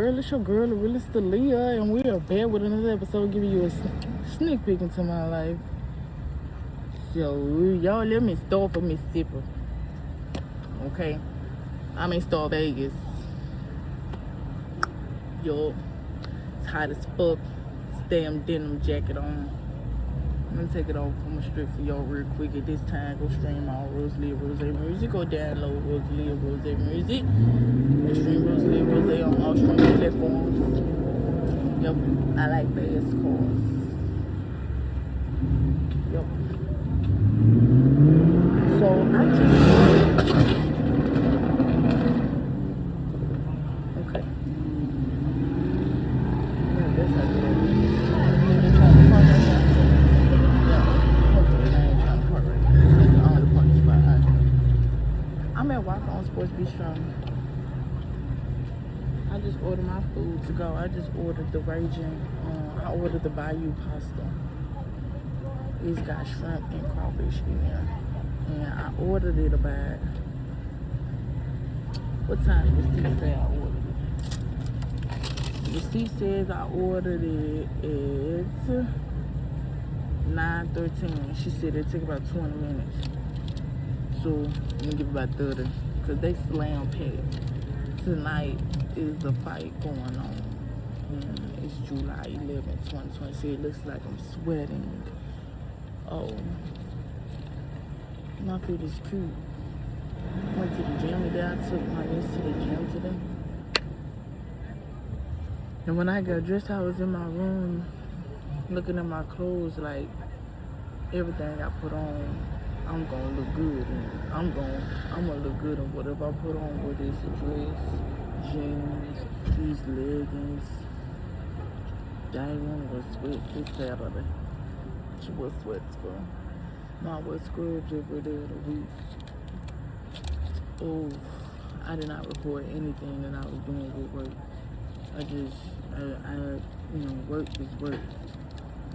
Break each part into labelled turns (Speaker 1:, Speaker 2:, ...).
Speaker 1: girl? It's your girl, ALIYAH, and we are back with another episode giving you a sneak peek into my life. So, y'all, let me start from Mississippi. Okay? I'm in Starkvegas. Yo, it's hot as fuck. Damn denim jacket on. I'm gonna take it off from a strip for y'all real quick. At this time, go stream all RÓZALIA music. Go download RÓZALIA music. Go stream RÓZALIA on all streaming platforms. Yep, I like fast cars. Yep. So I just okay. Yeah, that's how good. I'm at Walk on Sports Bistro. I just ordered my food to go. I just ordered the Raging. I ordered the Bayou pasta. It's got shrimp and crawfish in there. And I ordered it about, what time does the receipt say I ordered it? The receipt says I ordered it at 9:13. She said it took about 20 minutes. So I'm gonna give about 30 because they slam packed. Tonight is a fight going on. And it's July 11, 2020. So it looks like I'm sweating. Oh, my food is cute. Went to the gym today. I took my niece to the gym today. And when I got dressed, I was in my room looking at my clothes like everything I put on, I'm gonna look good. And I'm gonna look good in whatever I put on, whether it's a dress, jeans, these leggings. I ain't want to sweat this Saturday. She was sweats for. No, I was scrubbed every day of the week. Oh, I did not record anything that I was doing with work. I work is work.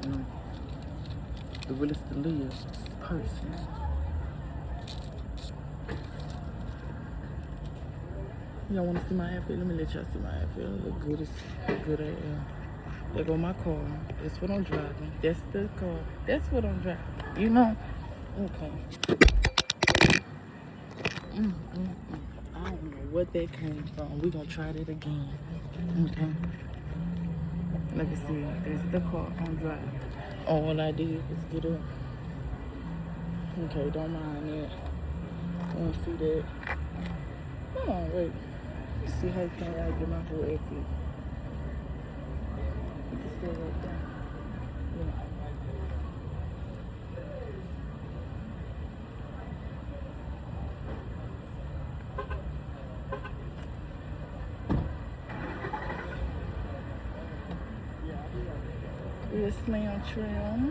Speaker 1: You know, the realest to live person. Y'all want to see my outfit? Let me let y'all see my outfit. I look good as there go my car. That's what I'm driving. That's the car. That's what I'm driving. You know? Okay. I don't know what that came from. We're going to try that again. Okay. Like I said, that's the car I'm driving. All I did was get up. Okay, don't mind that. I want to see that. Hold on, wait. Let's see how can I get my whole outfit. You can stay right there. Yeah. Real slam trim.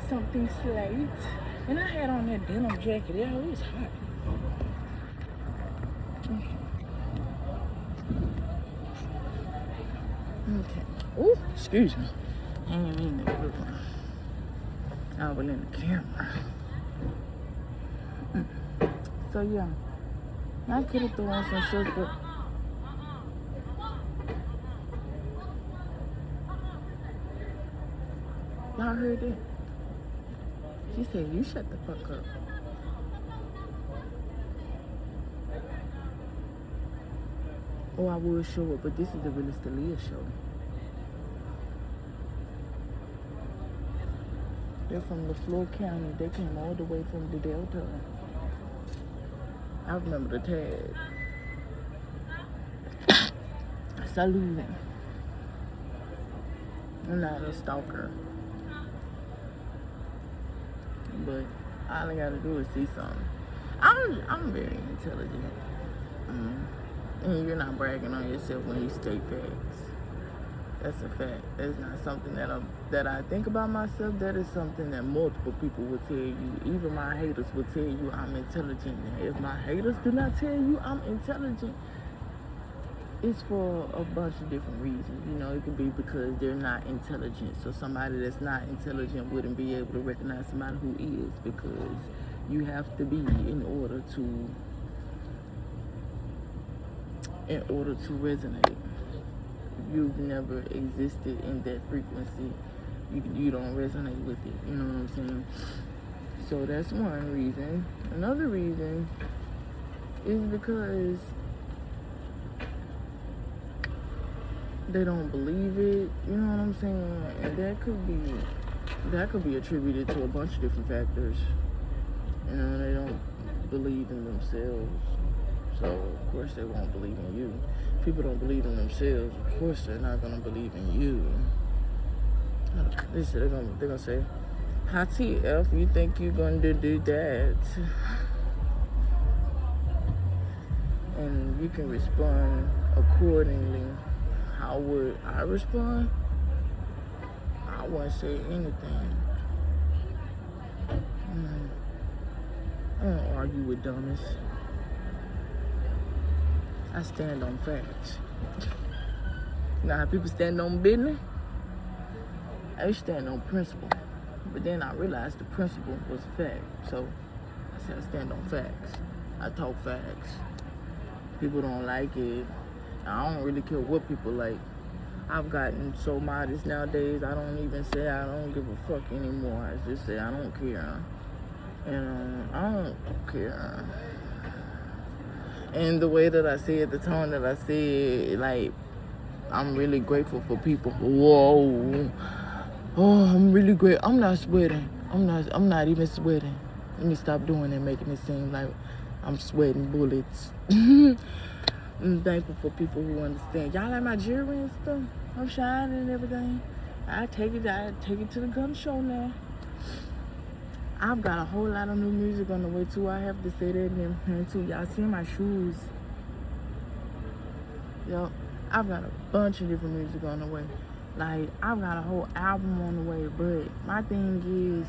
Speaker 1: Something slate. And I had on that denim jacket. Yeah, it was hot. Okay. Ooh, excuse me. I ain't mean that good one. I was in the camera. So yeah. I could have thrown on some shirts, but y'all heard that? She said, you shut the fuck up. Oh, I would show it, but this is the ALIYAH show. They're from the Floor County. They came all the way from the Delta. I remember the tag. Salute. I'm not a stalker. But all I gotta do is see something. I'm very intelligent. And you're not bragging on yourself when you state facts. That's a fact. That's not something that I think about myself. That is something that multiple people will tell you. Even my haters will tell you I'm intelligent. And if my haters do not tell you I'm intelligent, it's for a bunch of different reasons. You know, it could be because they're not intelligent. So somebody that's not intelligent wouldn't be able to recognize somebody who is, because you have to be in order to resonate. you've never existed in that frequency, you don't resonate with it. You know what I'm saying? So that's one reason. Another reason is because they don't believe it. You know what I'm saying? And that could be attributed to a bunch of different factors. You know, they don't believe in themselves. So, of course, they won't believe in you. If people don't believe in themselves, of course, they're not going to believe in you. They're gonna say, how TF, you think you're going to do that? And you can respond accordingly. How would I respond? I wouldn't say anything. I don't argue with dummies. I stand on facts. You know how people stand on business? I stand on principle. But then I realized the principle was a fact. So I said I stand on facts. I talk facts. People don't like it. I don't really care what people like. I've gotten so modest nowadays, I don't even say I don't give a fuck anymore. I just say I don't care. And I don't care. And the way that I say it, the tone that I say it, like, I'm really grateful for people. Whoa. Oh, I'm really great. I'm not sweating. I'm not even sweating. Let me stop doing it, making it seem like I'm sweating bullets. I'm thankful for people who understand. Y'all like my jewelry and stuff? I'm shining and everything. I take it to the gun show now. I've got a whole lot of new music on the way too. I have to say that in here too. Y'all see my shoes? Yo, I've got a bunch of different music on the way. Like, I've got a whole album on the way. But my thing is,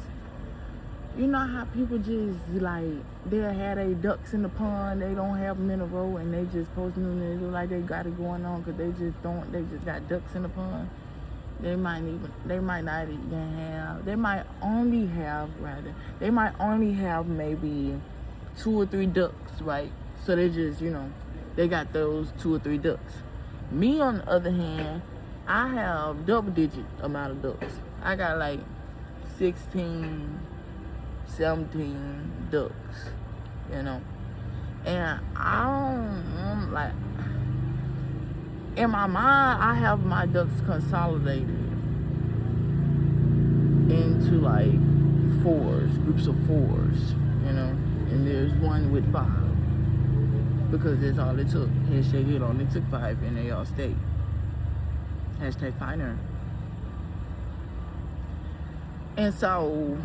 Speaker 1: you know how people just, like, they'll have their ducks in the pond, they don't have them in a row, and they just post them and they look like they got it going on because they just got ducks in the pond. They might only have maybe 2 or 3 ducks, right? So they just, they got those 2 or 3 ducks. Me, on the other hand, I have double-digit amount of ducks. I got like 16, 17 ducks, And I'm like, in my mind, I have my ducks consolidated into like 4s, groups of 4s, and there's one with 5 because that's all it took. Hashtag it only took 5 and they all stayed. Hashtag finer. And so,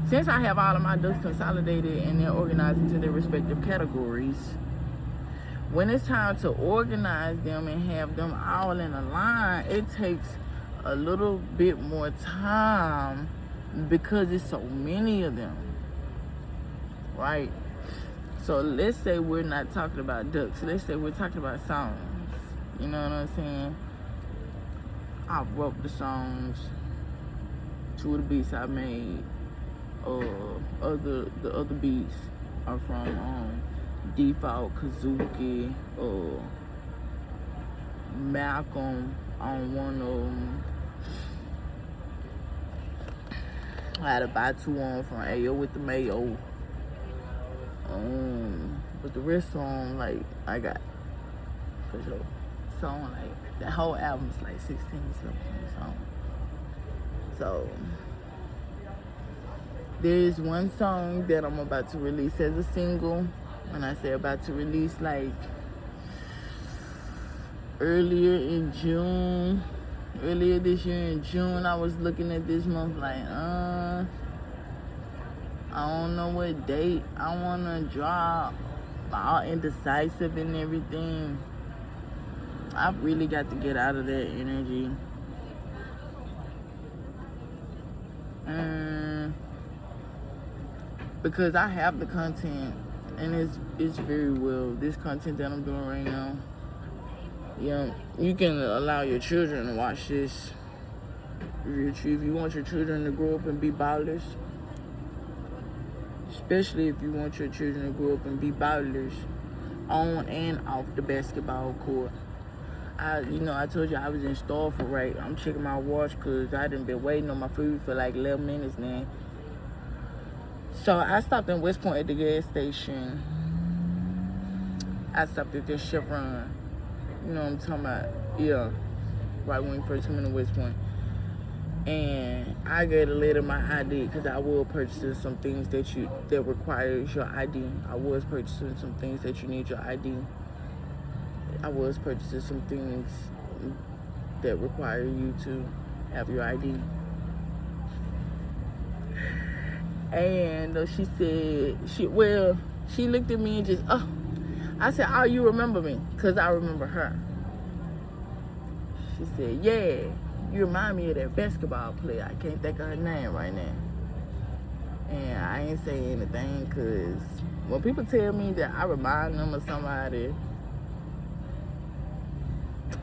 Speaker 1: since I have all of my ducks consolidated and they're organized into their respective categories, when it's time to organize them and have them all in a line, it takes a little bit more time because it's so many of them, right? So let's say we're not talking about ducks. Let's say we're talking about songs. You know what I'm saying? I wrote the songs. 2 of the beats I made. The other beats are from Default, Kazuki, Malcolm on one of them. I had to buy 2 on from Ayo with the Mayo. But the rest of them, like, I got for sure. Song, like, the whole album's like 16, 17 songs. So there's one song that I'm about to release as a single. When I say about to release, like earlier this year in June, I was looking at this month like, I don't know what date I wanna drop. All indecisive and everything. I've really got to get out of that energy. Because I have the content and it's very well. This content that I'm doing right now, you can allow your children to watch this. If you want your children to grow up and be ballers, especially if you want your children to grow up and be ballers on and off the basketball court, I told you I was in Starkville, right? I'm checking my watch because I done been waiting on my food for like 11 minutes now. So I stopped in West Point at the gas station. I stopped at this Chevron. You know what I'm talking about? Yeah. Right when we first come into West Point. And I gave the lady my ID because I was purchasing some things that requires your ID. I was purchasing some things that you need your ID. I was purchasing some things that require you to have your ID. And she said, she looked at me and just, I said, oh, you remember me? Because I remember her. She said, yeah, you remind me of that basketball player. I can't think of her name right now. And I ain't saying anything because when people tell me that I remind them of somebody,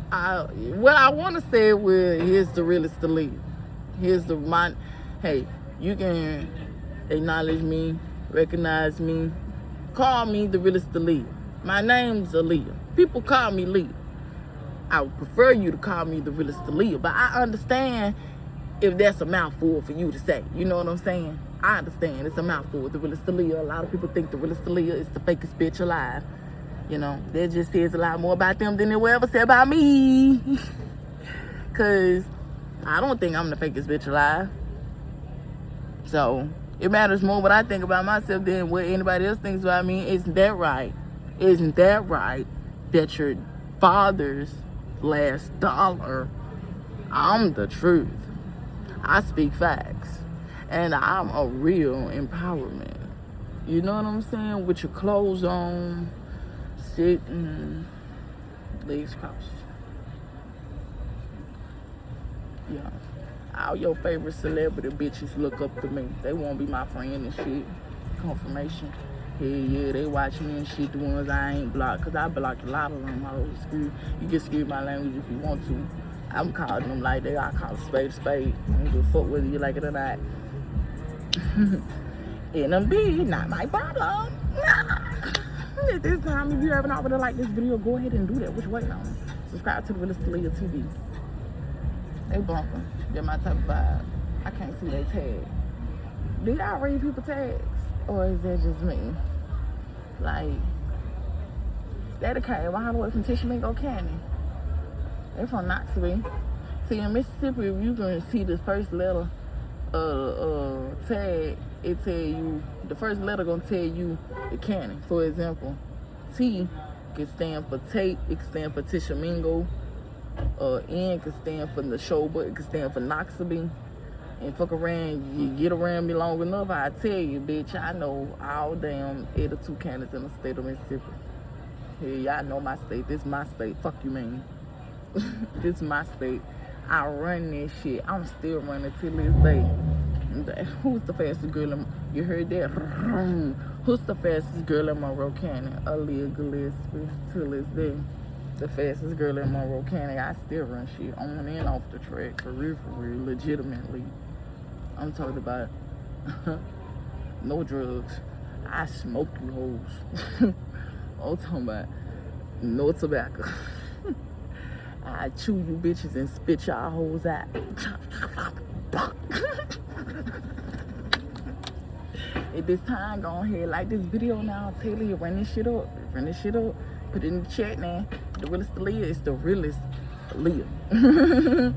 Speaker 1: what I want to say was, here's the realest to leave. Hey, you can acknowledge me, recognize me, call me the realest to leave. My name's Aliyah. People call me Leah. I would prefer you to call me the realest to Leah, but I understand if that's a mouthful for you to say. You know what I'm saying? I understand it's a mouthful, the realest to Leah. A lot of people think the realest to Leah is the fakest bitch alive. You know, that just says a lot more about them than they will ever say about me. Because I don't think I'm the fakest bitch alive. So it matters more what I think about myself than what anybody else thinks about me. Isn't that right? Isn't that right that your father's last dollar? I'm the truth. I speak facts. And I'm a real empowerment. You know what I'm saying? With your clothes on, sitting, legs crossed. Yeah. All your favorite celebrity bitches look up to me. They won't be my friend and shit. Confirmation. Yeah, they watch me and shit, the ones I ain't blocked. Because I blocked a lot of them. You can excuse my language if you want to. I'm calling them like that. I call a spade a spade. I don't give a fuck whether you like it or not. NMB, not my problem. At this time, if you haven't already liked this video, go ahead and do that. What you waiting on? Subscribe to the realest Aliyah TV. They bumping. They're my type of vibe. I can't see their tag. Do y'all read people tags? Or is that just me? Like, they came all the way from Tishomingo County. They're from Knoxville. See, in Mississippi, if you can see the first letter tag, it tell you, the first letter gonna tell you the county. For example, T can stand for Tate, it can stand for Tishomingo. N can stand for Neshoba, it can stand for Knoxville. And fuck around, you get around me long enough, I tell you, bitch, I know all damn 82 counties in the state of Mississippi. Hey, y'all know my state. This my state. Fuck you, man. This my state. I run this shit. I'm still running till this day. Who's the fastest girl in... You heard that? Who's the fastest girl in Monroe County? Aliyah Gillespie. Till this day. The fastest girl in Monroe County. I still run shit on and off the track. For real, legitimately. I'm talking about no drugs. I smoke you hoes. I'm talking about no tobacco. I chew you bitches and spit y'all hoes out. At this time, go ahead, like this video now. Tell you, run this shit up. Run this shit up. Put it in the chat now. The realest Aliyah is the realest Aliyah.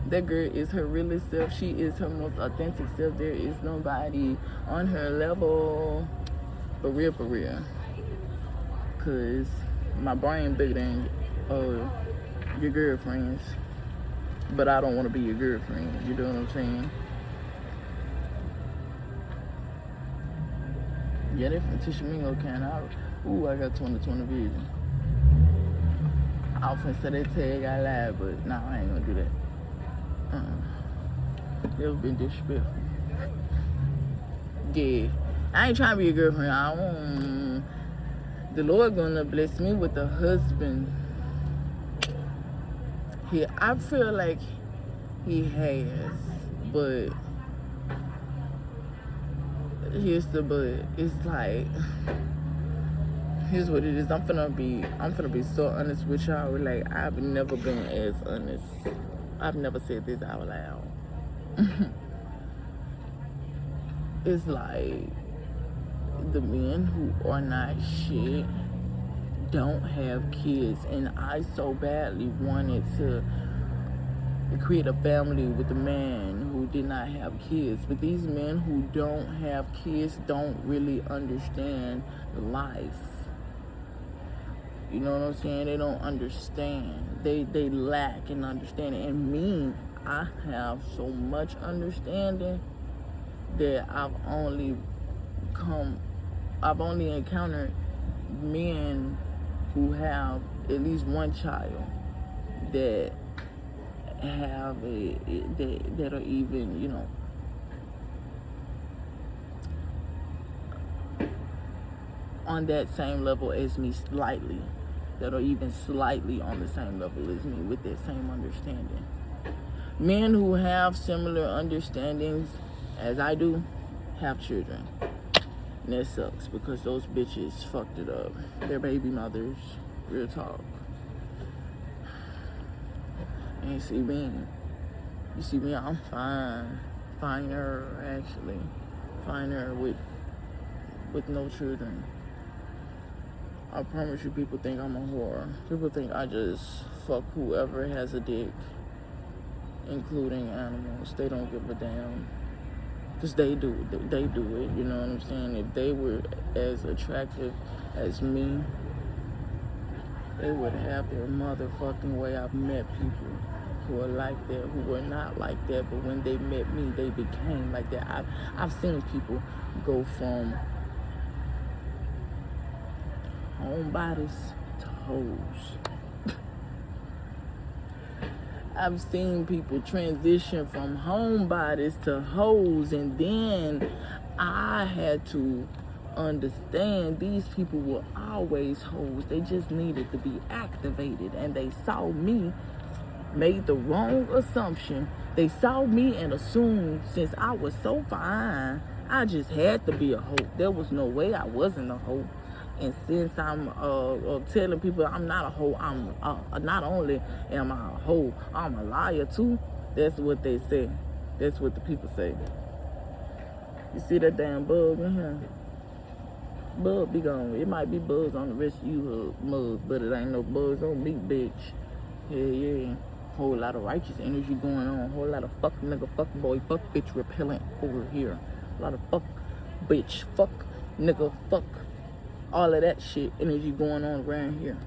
Speaker 1: That girl is her realest self. She is her most authentic self. There is nobody on her level. For real, for real. Cause my brain bigger than your girlfriends. But I don't want to be your girlfriend. You know what I'm saying? Yeah, they from Tishomingo County. Ooh, I got 20/20 vision. I was finna say that tag I lied, but no, I ain't gonna do that. Never been disrespectful. Yeah, I ain't trying to be a girlfriend. The Lord gonna bless me with a husband. I feel like he has, but here's the but. It's like here's what it is. I'm finna be so honest with y'all. Like, I've never been as honest. I've never said this out loud. It's like the men who are not shit don't have kids, and I so badly wanted to create a family with a man who did not have kids. But these men who don't have kids don't really understand life. You know what I'm saying? They don't understand. They lack in understanding. And me, I have so much understanding that I've only encountered men who have at least one child that have that are even, you know, on that same level as me slightly, that are even slightly on the same level as me with that same understanding. Men who have similar understandings as I do have children. And that sucks because those bitches fucked it up. Their baby mothers, real talk. And you see me, I'm fine. Finer, actually. Finer with no children. I promise you, people think I'm a whore. People think I just fuck whoever has a dick, including animals. They don't give a damn. Because they do it, you know what I'm saying? If they were as attractive as me, they would have their motherfucking way. I've met people who are like that, who were not like that, but when they met me, they became like that. I've seen people go from homebodies to hoes. I've seen people transition from homebodies to hoes, and then I had to understand these people were always hoes. They just needed to be activated, and they saw me, made the wrong assumption. They saw me and assumed since I was so fine, I just had to be a hoe. There was no way I wasn't a hoe. And since I'm telling people I'm not a hoe, I'm not only am I a hoe, I'm a liar too. That's what they say. That's what the people say. You see that damn bug in here? Bug be gone. It might be bugs on the rest of you mugs, but it ain't no bugs on me, bitch. Yeah. Whole lot of righteous energy going on. Whole lot of fuck nigga, fuck boy, fuck bitch repellent over here. A lot of fuck bitch, fuck nigga, fuck. All of that shit energy going on around here.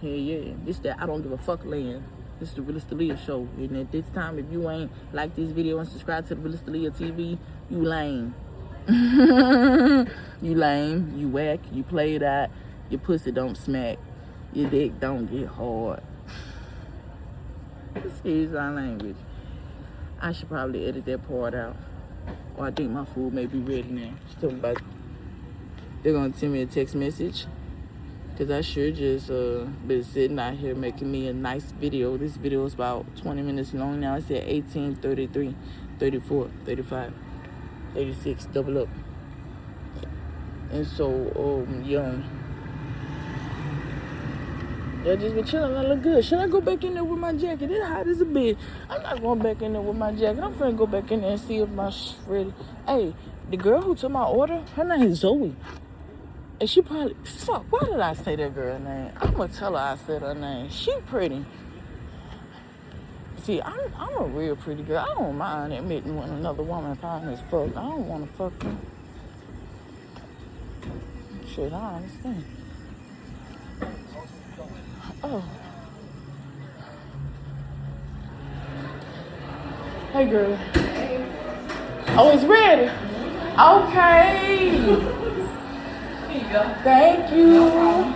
Speaker 1: Yeah. This that I don't give a fuck land. This is the Realist ALIYAH show. And at this time, if you ain't like this video and subscribe to the Realist ALIYAH TV, you lame. You lame, you whack, you played out, your pussy don't smack, your dick don't get hard. Excuse my language. I should probably edit that part out. Or I think my food may be ready now. She's talking about they're gonna send me a text message, because I sure just been sitting out here making me a nice video. This video is about 20 minutes long now. It said 18, 33, 34, 35, 36, double up. And so, yeah, just been chilling. I look good. Should I go back in there with my jacket? It's hot as a bitch. I'm not going back in there with my jacket. I'm finna go back in there and see if my shit's ready. Hey, the girl who took my order, her name is Zoe. And she probably, fuck, why did I say that girl name? I'm gonna tell her I said her name. She pretty. See, I'm a real pretty girl. I don't mind admitting when another woman fine as fuck. I don't wanna fuck her. Shit, I understand. Oh. Hey, girl. Oh, it's ready. Okay. Here you go. Thank you. No problem.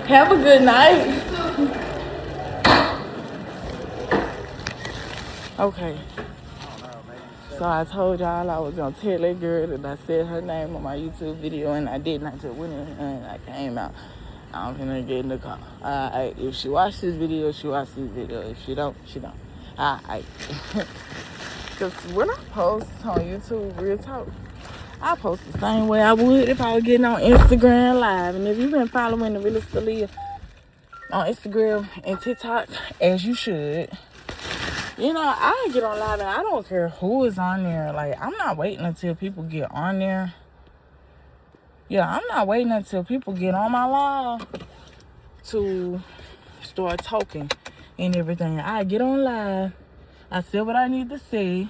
Speaker 1: Have a good night. Okay. So I told y'all I was gonna tell that girl that I said her name on my YouTube video, and I didn't. I just went in and I came out. I'm gonna get in the car. Alright, if she watch this video, she watch this video. If she don't, she don't. Alright. Because when I post on YouTube, real talk, I post the same way I would if I was getting on Instagram Live. And if you've been following the Realist ALIYAH on Instagram and TikTok, as you should, you know, I get on live and I don't care who is on there. Like, I'm not waiting until people get on there. Yeah, I'm not waiting until people get on my live to start talking and everything. I get on live, I say what I need to say,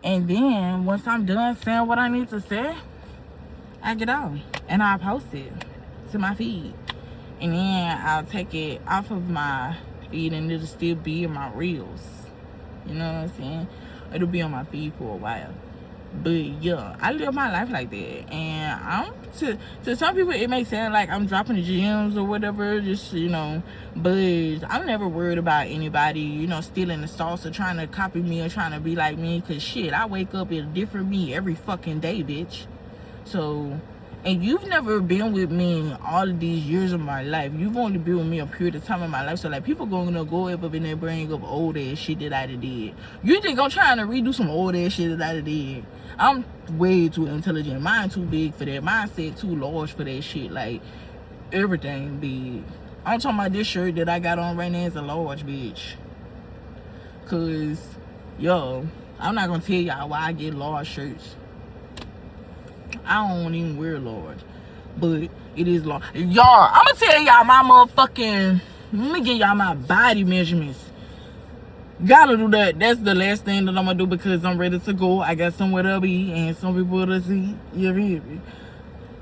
Speaker 1: and then once I'm done saying what I need to say, I get on and I post it to my feed. And then I'll take it off of my feed and it'll still be in my reels. You know what I'm saying? It'll be on my feed for a while. But yeah, I live my life like that. And I'm to some people it may sound like I'm dropping the gems or whatever, just, you know, but I'm never worried about anybody, you know, stealing the sauce or trying to copy me or trying to be like me. Cause shit, I wake up in a different me every fucking day, bitch. So, and you've never been with me all of these years of my life. You've only been with me a period of time in my life. So, like, people gonna go up in there bring up old ass shit that I did. You think I'm trying to redo some old ass shit that I did? I'm way too intelligent. Mine too big for that. Mine set too large for that shit. Like, everything big. I'm talking about this shirt that I got on right now is a large, bitch. Cause, yo, I'm not gonna tell y'all why I get large shirts. I don't even wear large, but it is large. Y'all, I'm gonna tell y'all my motherfucking, let me give y'all my body measurements. Gotta do that. That's the last thing that I'm gonna do because I'm ready to go. I got somewhere to be and some people to see. You hear me?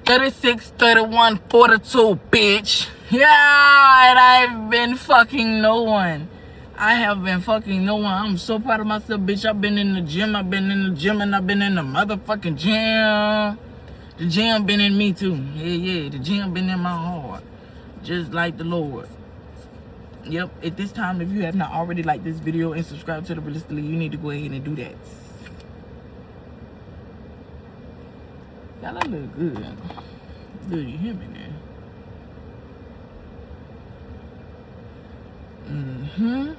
Speaker 1: 36, 31, 42, bitch. Yeah, and I've been fucking no one. I have been fucking no one. I'm so proud of myself, bitch. I've been in the gym. I've been in the gym and I've been in the motherfucking gym. The gym been in me too. Yeah. The gym been in my heart. Just like the Lord. Yep. At this time, if you have not already liked this video and subscribed to the Realist ALIYAH, you need to go ahead and do that. Y'all look good. Good, you hear me now?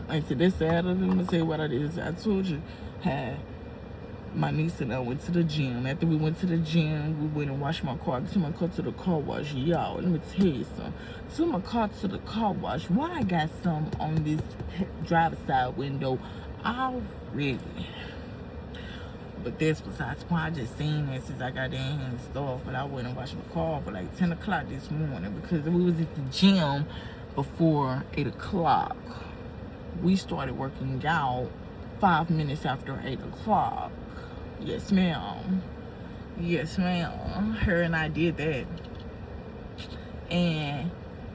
Speaker 1: Like today Saturday, let me tell you what I did. I told you how my niece and I went to the gym. After we went to the gym, we went and washed my car. I took my car to the car wash. Y'all, let me tell you something. Took my car to the car wash. Why I got some on this driver's side window already? But that's besides the point. I just seen that since I got there and stuff. But I went and washed my car for like 10 o'clock this morning because we was at the gym before 8 o'clock. We started working out 5 minutes after 8 o'clock. Yes, ma'am. Yes, ma'am. Her and I did that. And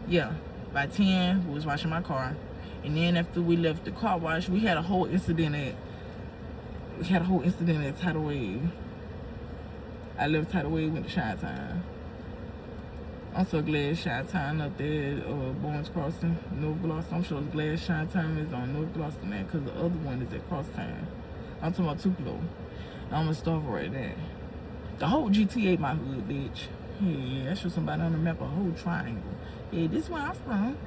Speaker 1: yeah, by 10, we was washing my car. And then after we left the car wash, we had a whole incident at Tidal Wave. I left Tidal Wave, went to Chi-Town. I'm so glad Chi-Town up there at Barnes Crossing, North Gloucester. I'm so glad Chi-Town is on North Gloucester now because the other one is at Crosstown. I'm talking about Tupelo. I'm gonna start right there. The whole GTA my hood, bitch. Yeah, I show somebody on the map a whole triangle. Yeah, this is where I'm from.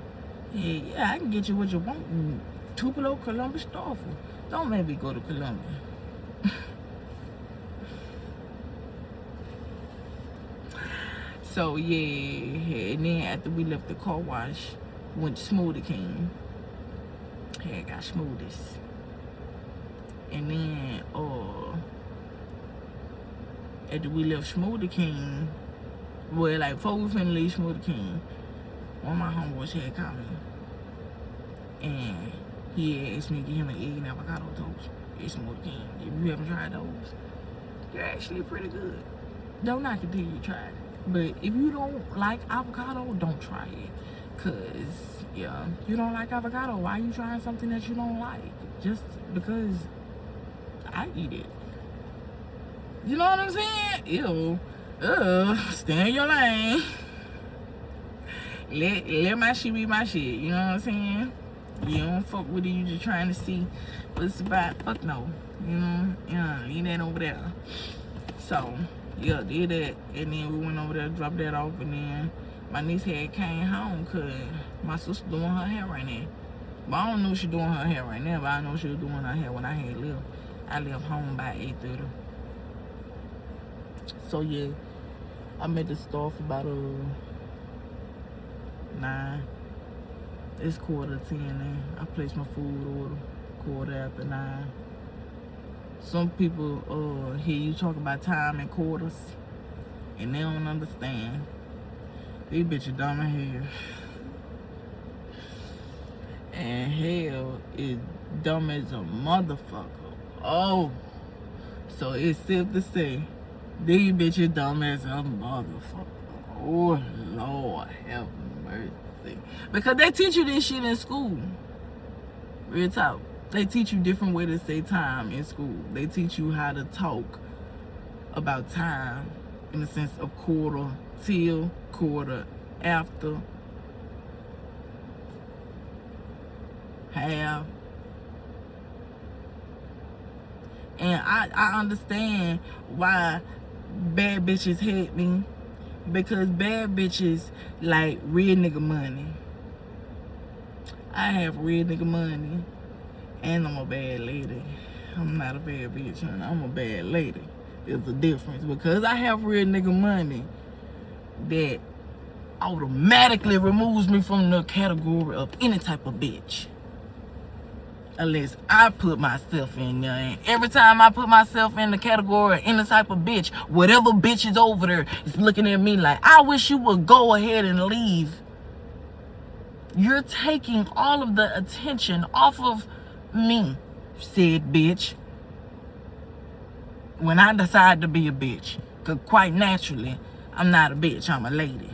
Speaker 1: Yeah, I can get you what you want. Tupelo, Columbus, Starkville. Don't make me go to Columbia. So yeah, and then after we left the car wash, went to Smoothie King. Had got smoothies. And then after we left Smoothie King, well, like before we finna leave Smoothie King, one of my homeboys had called me. And he had asked me to get him an egg and avocado toast at Smoothie King. If you haven't tried those, they're actually pretty good. Don't knock it till you try it. But if you don't like avocado, don't try it. Cause yeah, you don't like avocado, why are you trying something that you don't like? Just because I eat it. You know what I'm saying? Ew. Stay in your lane. Let my shit be my shit. You know what I'm saying? You don't fuck with it, you just trying to see what it's about. Fuck no. You know? Yeah, leave that over there. So yeah, did that, and then we went over there, dropped that off, and then my niece had came home because my sister doing her hair right now. But I don't know if she doing her hair right now, but I know she was doing her hair when I had left. I left home by 8:30. So yeah, I'm at the store for about 9. It's 9:45 now. I placed my food order 9:15. Some people hear you talk about time in quarters and they don't understand. These bitches dumb as hell. And hell is dumb as a motherfucker. Oh, so it's safe to say these bitches dumb as a motherfucker. Oh Lord have mercy. Because they teach you this shit in school. Real talk. They teach you different way to say time in school. They teach you how to talk about time in the sense of quarter till, quarter after, half. And I understand why bad bitches hate me. Because bad bitches like real nigga money. I have real nigga money. And I'm a bad lady. I'm not a bad bitch, honey. I'm a bad lady. There's a difference. Because I have real nigga money, that automatically removes me from the category of any type of bitch. Unless I put myself in there. And every time I put myself in the category of any type of bitch, whatever bitch is over there is looking at me like, I wish you would go ahead and leave. You're taking all of the attention off of me, said bitch. When I decide to be a bitch. Because quite naturally, I'm not a bitch, I'm a lady.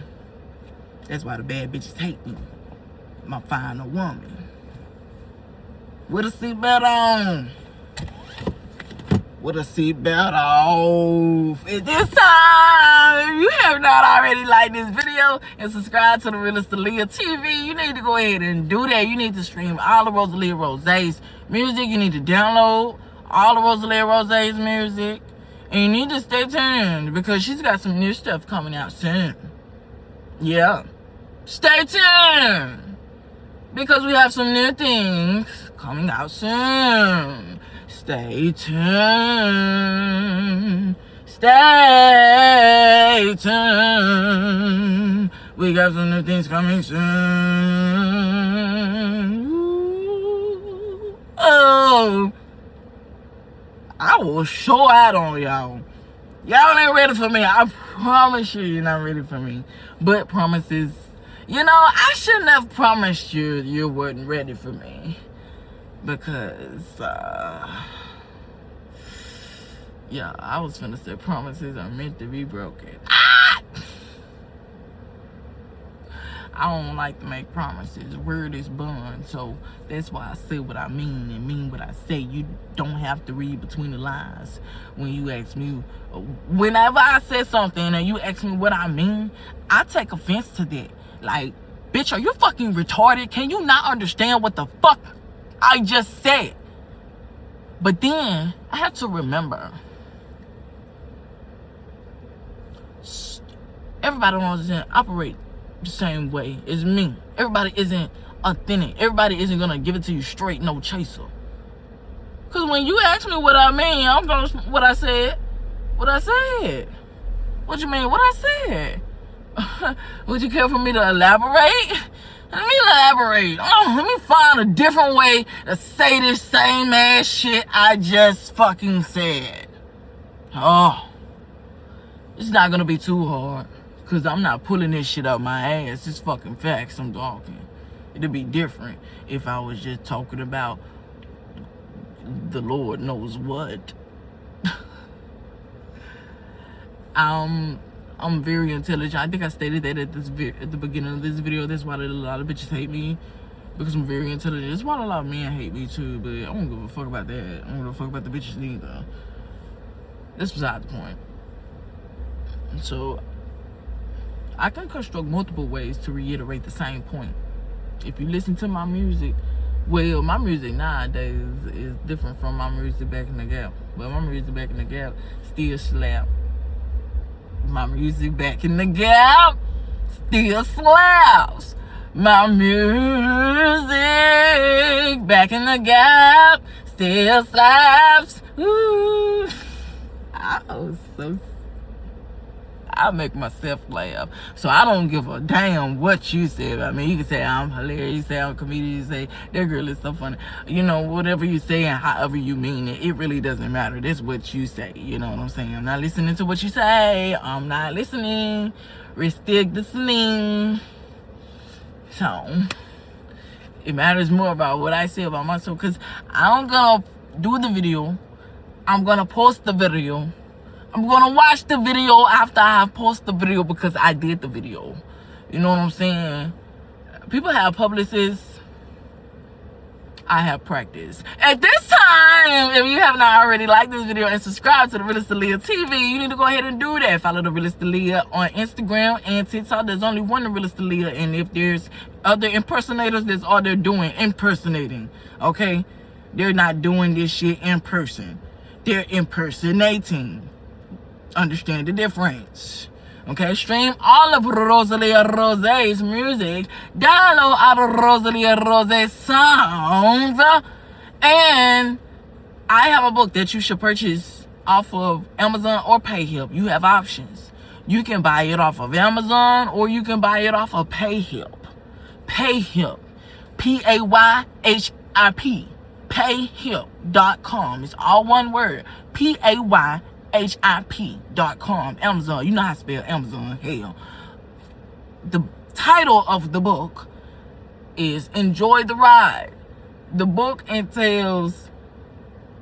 Speaker 1: That's why the bad bitches hate me. My final woman. With a seatbelt on. With a seatbelt off. At this time, if you have not already liked this video and subscribed to the Realist ALIYAH TV, you need to go ahead and do that. You need to stream all the RÓZALIA ROSÉ's music. You need to download all the RÓZALIA ROSÉ's music. And you need to stay tuned because she's got some new stuff coming out soon. Yeah. Stay tuned. Because we have some new things coming out soon. Stay tuned. Stay tuned. We got some new things coming soon. Ooh. Oh. I will show out on y'all. Y'all ain't ready for me. I promise you're not ready for me. But promises, you know, I shouldn't have promised you weren't ready for me. Because, yeah, I was finna say promises are meant to be broken. Ah! I don't like to make promises. Word is bond. So that's why I say what I mean and mean what I say. You don't have to read between the lines when you ask me. Whenever I say something and you ask me what I mean, I take offense to that. Like, bitch, are you fucking retarded? Can you not understand what the fuck I just said? But then I have to remember, everybody doesn't operate the same way as me. Everybody isn't authentic. Everybody isn't gonna give it to you straight, no chaser. Cause when you ask me what I mean, I'm gonna what I said. What I said. What you mean? What I said? Would you care for me to elaborate? Let me elaborate. Oh, let me find a different way to say this same ass shit I just fucking said. Oh, it's not gonna be too hard. Cause I'm not pulling this shit up my ass. It's fucking facts I'm talking. It'd be different if I was just talking about the Lord knows what. I'm very intelligent. I think I stated that at the beginning of this video. That's why a lot of bitches hate me. Because I'm very intelligent. That's why a lot of men hate me too. But I don't give a fuck about that. I don't give a fuck about the bitches neither. That's beside the point. So I can construct multiple ways to reiterate the same point. If you listen to my music, well, my music nowadays is different from my music back in the gap. But my music back in the gap still slap. My music back in the gap still slaps. My music back in the gap still slaps. Ooh. I was so I make myself laugh. So I don't give a damn what you say about me. You can say I'm hilarious, you say I'm a comedian, you say that girl is so funny. You know, whatever you say and however you mean it, it really doesn't matter. That's what you say. You know what I'm saying? I'm not listening to what you say. I'm not listening. Restrict the sling. So it matters more about what I say about myself, because I'm gonna do the video, I'm gonna post the video, I'm gonna watch the video after I post the video because I did the video. You know what I'm saying? People have publicists, I have practice. At this time, if you have not already liked this video and subscribed to the Realist ALIYAH TV, you need to go ahead and do that. Follow the Realist ALIYAH on Instagram and TikTok. There's only one the Realist ALIYAH, and if there's other impersonators, that's all they're doing, impersonating. Okay? They're not doing this shit in person. They're impersonating. Understand the difference. Okay, stream all of RÓZALIA ROSÉ's music. Download all of RÓZALIA ROSÉ songs. And I have a book that you should purchase off of Amazon or PayHip. You have options. You can buy it off of Amazon or you can buy it off of PayHip. PayHip. PAYHIP. PayHip.com. It's all one word. PAYHIP.com. Amazon. You know how to spell Amazon. Hell. The title of the book is Enjoy the Ride. The book entails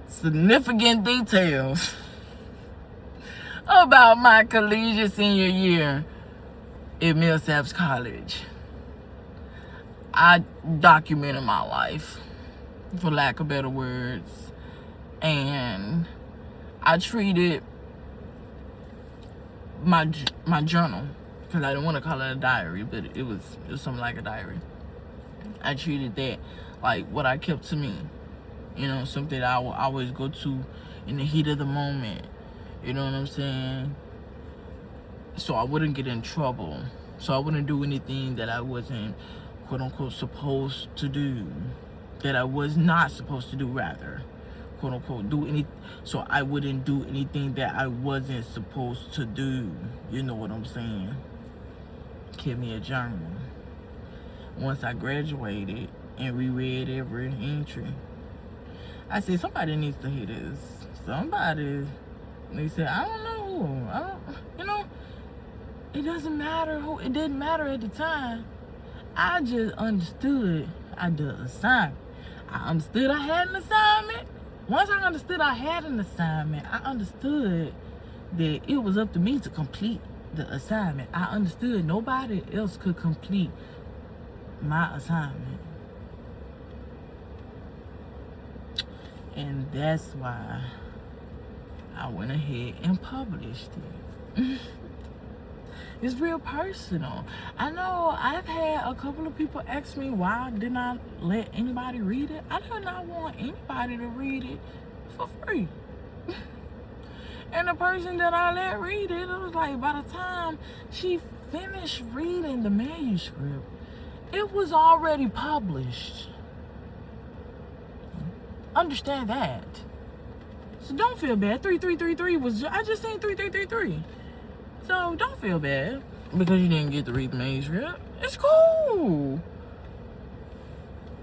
Speaker 1: significant details about my collegiate senior year at Millsaps College. I documented my life, for lack of better words, and I treated my journal, because I didn't want to call it a diary, but it was something like a diary. I treated that like what I kept to me, you know, something that I will always go to in the heat of the moment, you know what I'm saying? So I wouldn't get in trouble, so I wouldn't do anything that I wasn't, quote unquote, supposed to do, that I was not supposed to do, rather, quote unquote, so I wouldn't do anything that I wasn't supposed to do. You know what I'm saying? Kept me a journal. Once I graduated and reread every entry, I said, somebody needs to hear this. Somebody. And they said, I don't know who. You know, it doesn't matter who. It didn't matter at the time. I just understood I did an assignment. I understood I had an assignment. Once I understood I had an assignment, I understood that it was up to me to complete the assignment. I understood nobody else could complete my assignment. And that's why I went ahead and published it. It's real personal. I know I've had a couple of people ask me why didn't I let anybody read it. I did not want anybody to read it for free. And the person that I let read it, it was like by the time she finished reading the manuscript, it was already published. Understand that. So don't feel bad. 3333 was, I just seen 3333. So don't feel bad because you didn't get to read the manuscript. It's cool.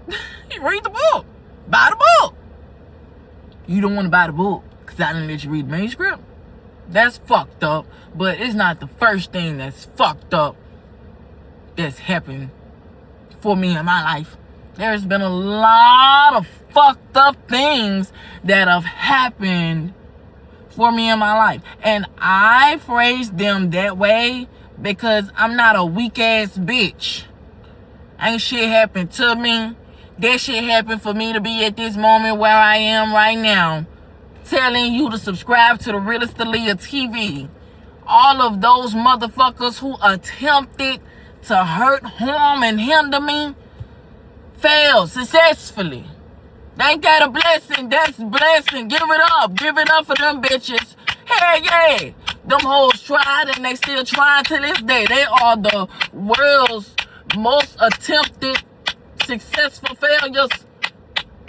Speaker 1: You read the book. Buy the book. You don't want to buy the book because I didn't let you read the manuscript. That's fucked up. But it's not the first thing that's fucked up that's happened for me in my life. There's been a lot of fucked up things that have happened for me in my life. And I phrase them that way because I'm not a weak ass bitch. Ain't shit happened to me. That shit happened for me to be at this moment where I am right now, telling you to subscribe to the Realist ALIYAH TV. All of those motherfuckers who attempted to hurt, harm, and hinder me failed successfully. Ain't that a blessing? That's a blessing. Give it up. Give it up for them bitches. Hell yeah. Them hoes tried and they still trying to this day. They are the world's most attempted successful failures.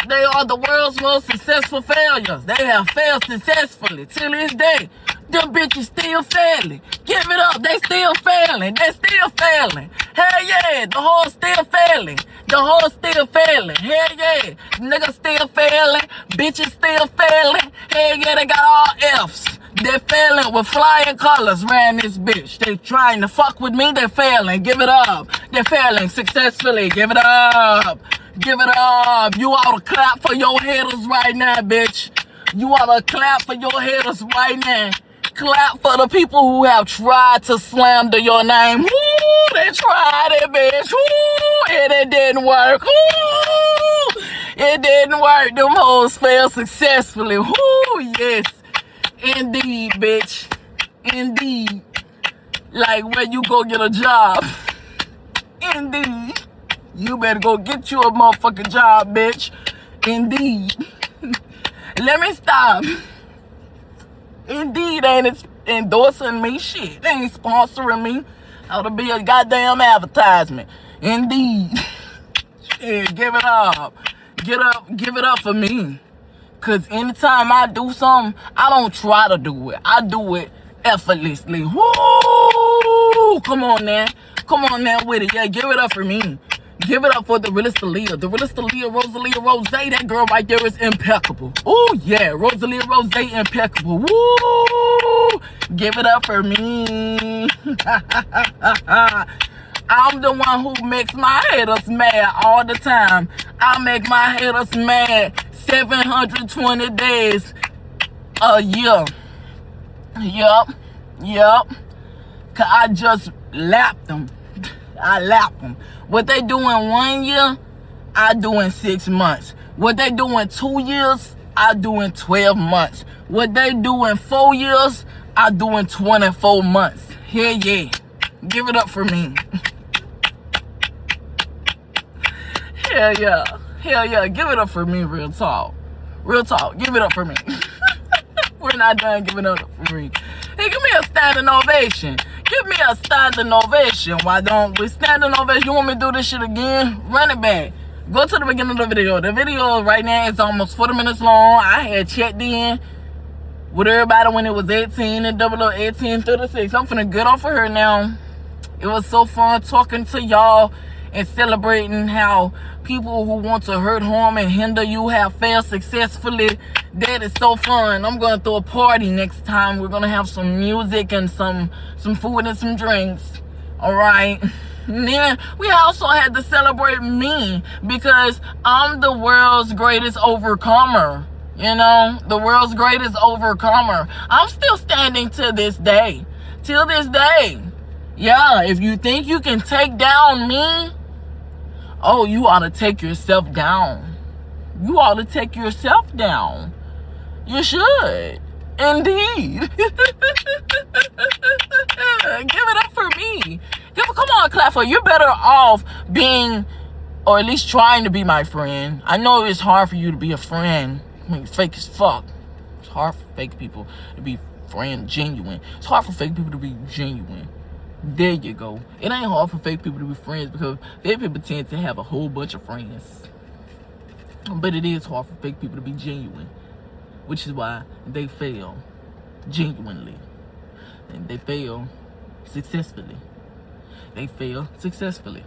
Speaker 1: They are the world's most successful failures. They have failed successfully till this day. Them bitches still failing. Give it up, they still failing. They still failing. Hell yeah, the whole still failing. The whole still failing. Hell yeah, niggas still failing. Bitches still failing. Hell yeah, they got all F's. They're failing with flying colors around this bitch. They trying to fuck with me, they're failing. Give it up. They're failing successfully. Give it up. Give it up. You ought to clap for your haters right now, bitch. You ought to clap for your haters right now. Clap for the people who have tried to slander your name. Woo, they tried it, bitch. Woo, and it didn't work. Woo, it didn't work. Them hoes failed successfully. Woo, yes. Indeed, bitch. Indeed. Like where you go get a job. Indeed. You better go get you a motherfucking job, bitch. Indeed. Let me stop. Indeed ain't endorsing me. Shit, they ain't sponsoring me. Ought to be a goddamn advertisement. Indeed. Shit, give it up. Give it up for me. Cause anytime I do something, I don't try to do it. I do it effortlessly. Woo! Come on now. Come on now with it. Yeah, give it up for me. Give it up for the realest ALIYAH. The realest ALIYAH, RÓZALIA, ROSÉ. That girl right there is impeccable. Oh yeah, RÓZALIA, ROSÉ, impeccable. Woo! Give it up for me. I'm the one who makes my haters mad all the time. I make my haters mad 720 days a year. Yup. Cause I just lapped them. I lap them. What they do in 1 year, I do in 6 months. What they do in 2 years, I do in 12 months. What they do in 4 years, I do in 24 months. Hell yeah. Give it up for me. Hell yeah. Hell yeah. Give it up for me, real talk. Real talk. Give it up for me. We're not done giving up for me. Hey, give me a standing ovation. Give me a standing ovation. Why don't we standing ovation? You want me to do this shit again? Run it back. Go to the beginning of the video. The video right now is almost 40 minutes long. I had checked in with everybody when it was 18 and 1836. I'm finna get off of her now. It was so fun talking to y'all and celebrating how people who want to hurt, harm, and hinder you have failed successfully. That is so fun. I'm gonna throw a party next time. We're gonna have some music and some food and some drinks. All right. And then we also had to celebrate me because I'm the world's greatest overcomer. You know, the world's greatest overcomer. I'm still standing to this day. Till this day. Yeah, if you think you can take down me, oh, you ought to take yourself down. You ought to take yourself down. You should. Indeed. Give it up for me. Come on, clap for you're better off being, or at least trying to be my friend. I know it's hard for you to be a friend. I mean, it's fake as fuck. It's hard for fake people to be genuine. It's hard for fake people to be genuine. There you go. It ain't hard for fake people to be friends because fake people tend to have a whole bunch of friends. But it is hard for fake people to be genuine, which is why they fail genuinely. And they fail successfully. They fail successfully.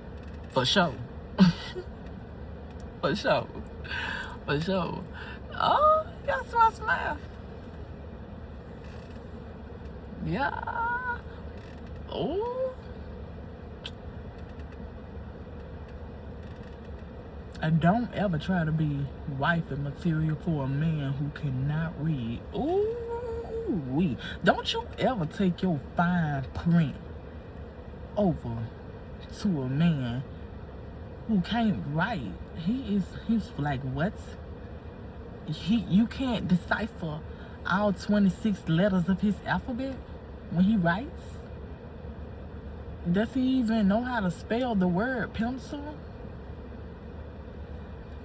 Speaker 1: For sure. For sure. For sure. Oh, that's my smile. Yeah. Oh. And don't ever try to be wifey material for a man who cannot read. Ooh, don't you ever take your fine print over to a man who can't write. He's like, what? You can't decipher all 26 letters of his alphabet when he writes? Does he even know how to spell the word pencil?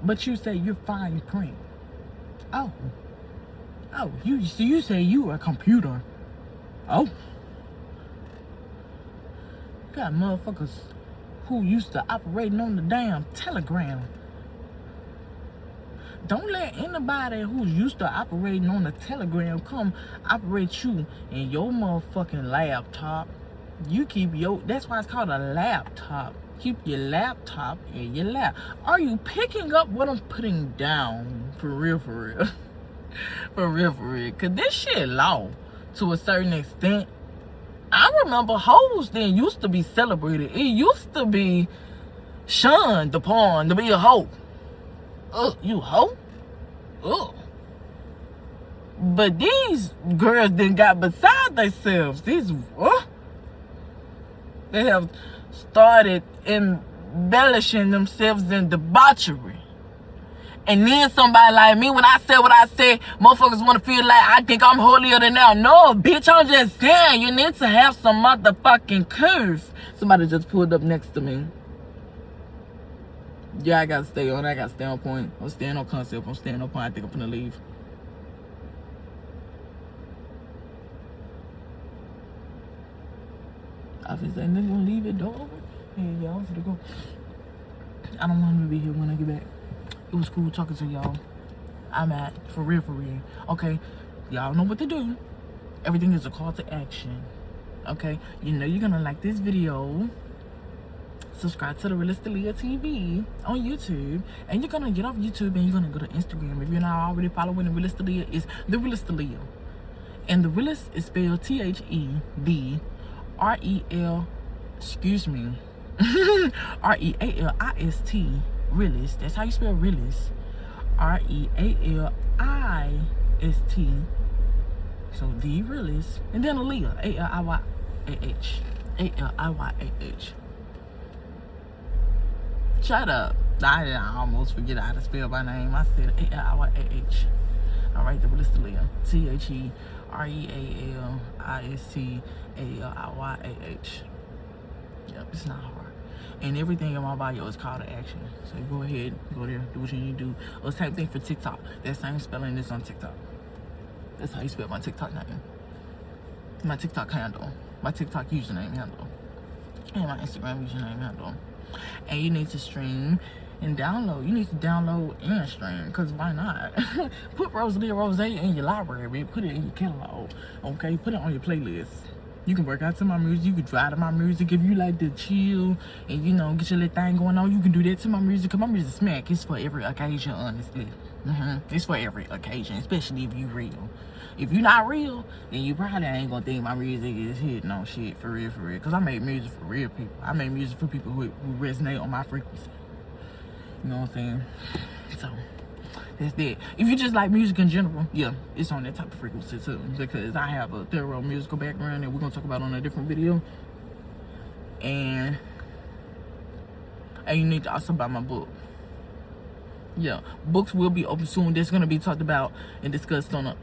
Speaker 1: But you say you're fine print. Oh, you say you a computer. Oh. Got motherfuckers who used to operating on the damn telegram. Don't let anybody who's used to operating on the Telegram come operate you in your motherfucking laptop. You keep that's why it's called a laptop. Keep your laptop in your lap. Are you picking up what I'm putting down? For real, for real. For real, for real. Cause this shit low to a certain extent. I remember hoes then used to be celebrated. It used to be shunned upon to be a hoe. You hoe? Ugh. But these girls then got beside themselves. They have started embellishing themselves in debauchery. And then somebody like me, when I said what I said, motherfuckers want to feel like I think I'm holier than thou. No, bitch, I'm just saying you need to have some motherfucking curve. Somebody just pulled up next to me. Yeah, I gotta stay on. I gotta stay on point. I'm staying on concept. I'm staying on point. I think I'm gonna leave. I feel like they're gonna leave it door open. Yeah, y'all gonna go. I don't want him to be here when I get back. It was cool talking to y'all. I'm at for real, for real. Okay, y'all know what to do. Everything is a call to action. Okay, you know you're gonna like this video. Subscribe to the Realist ALIYAH TV on YouTube, and you're gonna get off YouTube and you're gonna go to Instagram. If you're not already following the Realist ALIYAH, it's the Realist ALIYAH, and the Realist is spelled THEBREL. Excuse me, REALIST. Realist. That's how you spell realist. REALIST. So the Realist, and then ALIYAH. ALIYAH. ALIYAH. Shut up. I almost forget how to spell my name. I said ALIYAH. Alright, the Realist ALIYAH. THEREALISTALIYAH. Yep, it's not hard. And everything in my bio is called to action. So go ahead, go there, do what you need to do. Or same thing for TikTok. That same spelling is on TikTok. That's how you spell my TikTok name. My TikTok handle. My TikTok username handle. And my Instagram username handle. And you need to stream and download. You need to download and stream. Because why not? Put RÓZALIA in your library. Put it in your catalog. Okay? Put it on your playlist. You can work out to my music. You can drive to my music. If you like to chill and, you know, get your little thing going on, you can do that to my music. Because my music smack. It's for every occasion, honestly. It's for every occasion, especially if you real. If you're not real, then you probably ain't going to think my music is hitting on shit for real, for real. Because I make music for real people. I make music for people who resonate on my frequency. You know what I'm saying? So, that's that. If you just like music in general, yeah, it's on that type of frequency too. Because I have a thorough musical background that we're going to talk about on a different video. And you need to also buy my book. Yeah, books will be open soon. That's gonna be talked about and discussed on a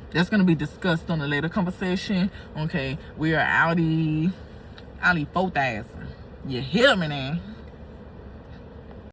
Speaker 1: later conversation. Okay, we are Audi 4000. You hear me now?